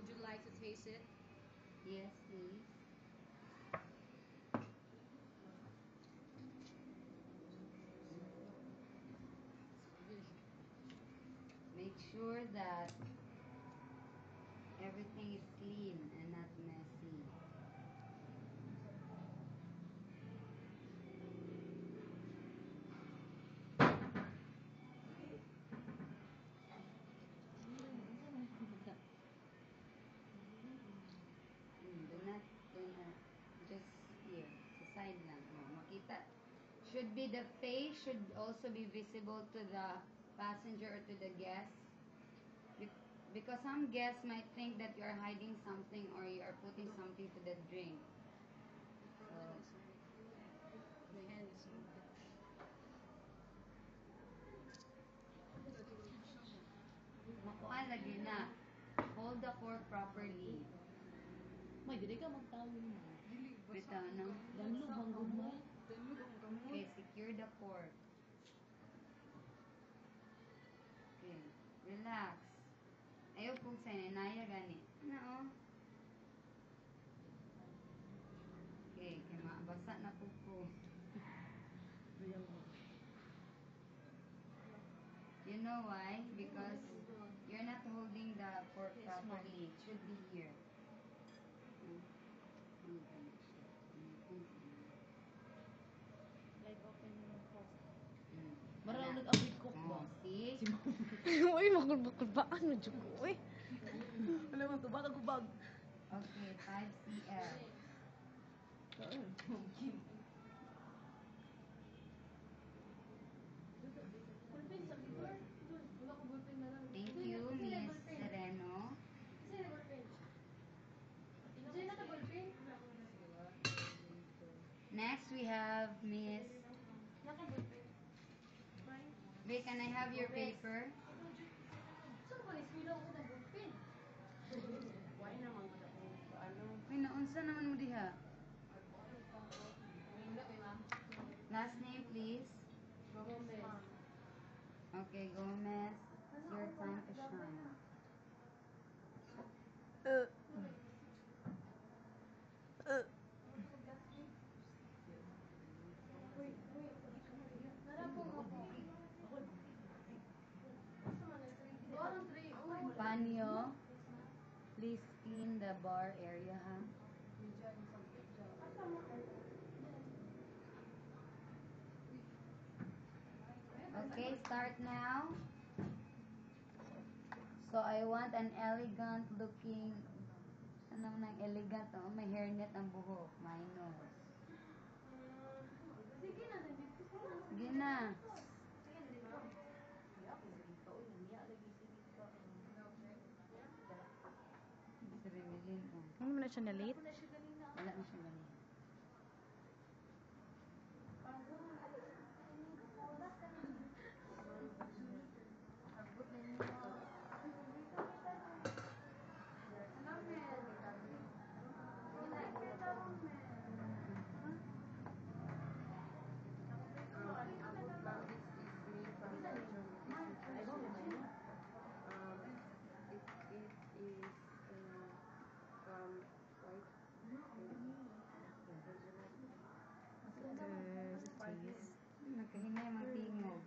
Would you like to taste it? Yes, please. Make sure that everything is clean and not messy. Do not, just here, sa side lang. Makita. Should be the face should also be visible to the passenger or to the guest. Because some guests might think that you are hiding something or you are putting something to the drink. So, My hand is makuha lagi na. Hold the fork properly. May dili ka magtawin mo. Bitaw na. Danlog ang mo. Okay, secure the fork. Okay, relax. Ayaw kong sananaya gani. Ano? Okay, kaya mabasa na po po. You know why? Because you're not holding the fork properly. It should be here. Like open yung post. Marang nag-abit cook ba? See? Uy, makul-makul ba? Ano dyan ko eh? Alam mo, tubag ang kubag. Okay, 5 cl. Thank you, Miss Sereno. Next, we have Miss... Wait, can I have your paper? Uy, naunsa naman mo diha? Last name, please. Okay, Gomez. It's your time to shine. Panyo, please clean the bar area, ha? Okay, start now. So, I want an elegant looking, ano nang elegant, oh? May hairnet ang buhok, minus. Sige na. Ano mo na siya na-late? Wala na siya ganun. Nagkahinay magtingog.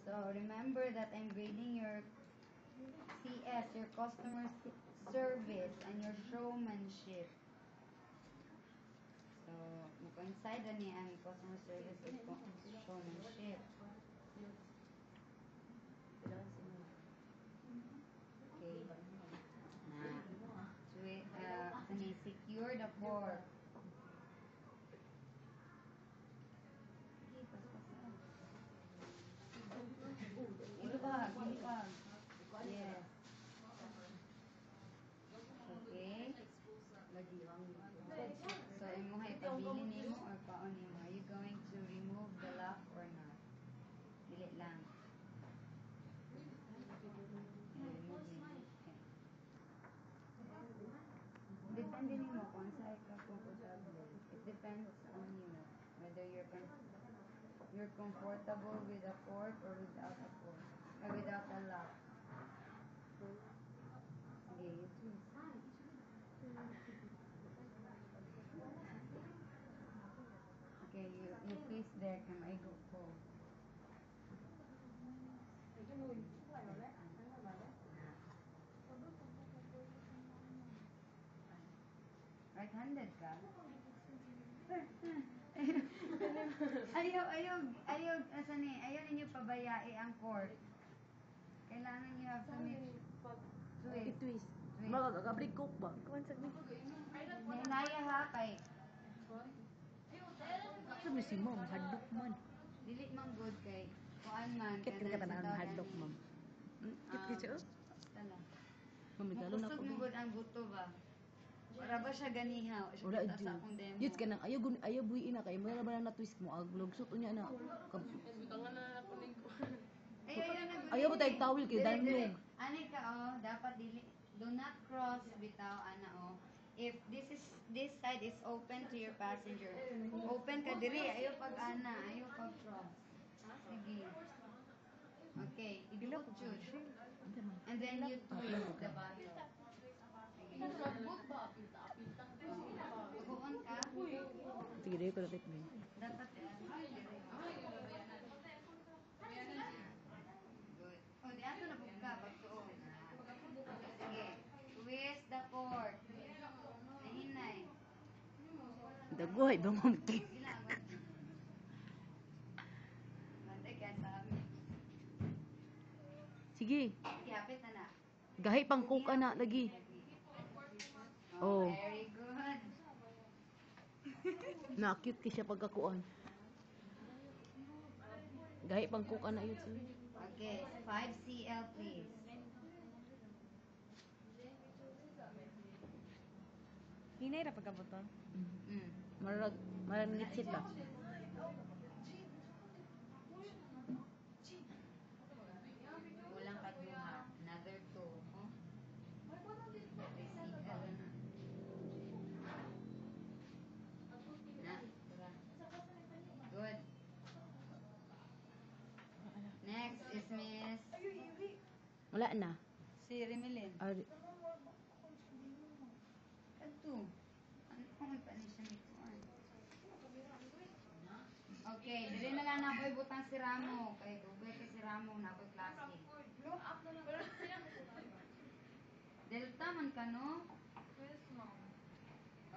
So, remember that I'm grading your CS, your customer service, and your showmanship. So, coincide na niya ang customer service with showmanship. Okay. Na, secure the fork. Ilbag. Yes. Okay. So, imo hay pabili nimo or paon nimo? Are you going to remove the lock or not? Dili lang. Remove nimo. Okay. Depende nimo kung saan ka comfortable. It depends on you whether you're comfortable with a fork or without a fork or without a lock. Your face there ka maigo ko. Right-handed ka? Asa ni, ayaw ninyo pabayai ang court. Kailangan you have to make twist. I-twist. Twist. Magagabrik cook ba? Kuman sa ni. Nenaya ha kay Sabi si mom, hadlok man. dili man good kay kuan man Kit ka tanang hadlok, ma'am. Kit ka siya, oh. Tala. Mami, talo na Kusog ko. mo good ang buto ba? Para ba siya ganihaw? Siya Wala kita jud. sa akong demo. Yut ka nang ayaw buhiin na kay mo na ba na twist mo aglog sut unya na. Ayaw mo tayong towel kay Dili, dili. danlog. Ani ka oh, dapat dili do not cross bitaw ana oh. If this side is open to your passenger. Open ka diri, ayaw pag ana, ayaw pag cross. Sige. Okay, idulot jud. And then you twist the bottle. Tugon ka. Sige, dili ko lapit mo. Dapat good. Oh, di ato na pug ka pagtuon. Sige. Twist the fork. Nahinay. Dagoy ba ma'am ki? Sila agad. Bantay ka sa amin. Sige, Sige, hapit na na. gahi pang cook ana lagi. Oh. Very good. Na-cute ki siya pagkakuan. Gahi pang cook ana yun. Sir. Okay, 5 cl please. Hinay ra pagkabuton. Mm. Marag ngitsit ba? Kulang ka duha. Another 2. Oh. 3 cl na. Na, tara. Good. Next is Miss Wala na. si Remelin. Ari. Kadto. Ano kung pa ni siya nito? Okay, dili na lang na boy butang si Ramo. Kay dugay kay si Ramo na boy klase. Delta man ka no?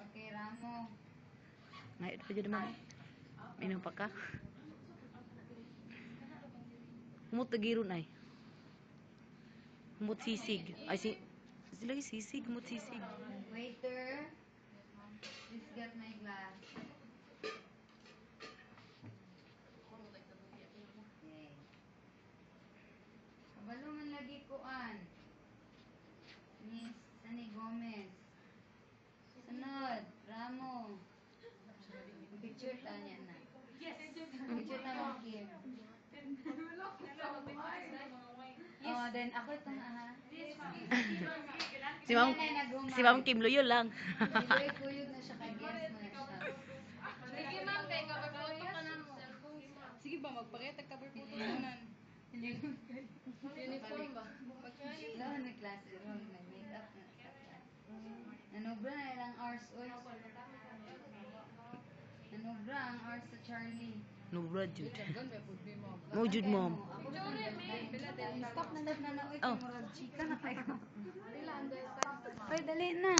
Okay, Ramo. Ngayon pa dyan naman. Minang pa ka. Humot tagiron ay. Humot sisig. Ay sila yung sisig. Humot sisig. Waiter, please get my glass. Okay. Kabalo man lagi kuan. Miss Sunny Gomez. Sunod, Ramo. Picture ta niya na. Picture ta mo, Kim. Oh, then ako itong aha. Si Ma'am Kim Loyo lang. Kuyod na siya kay guest mo na siya. Sige ba, magpakita cover photo tanan. Uniform ba? Lawan na klase, nag-makeup na. Nanobra na ilang hours, oy. Nanobra ang hours sa Charlie. Nubra jud. Mo jud mom. Stop na na, oy. Oh. Murag chika na kayo. Oy, dali na.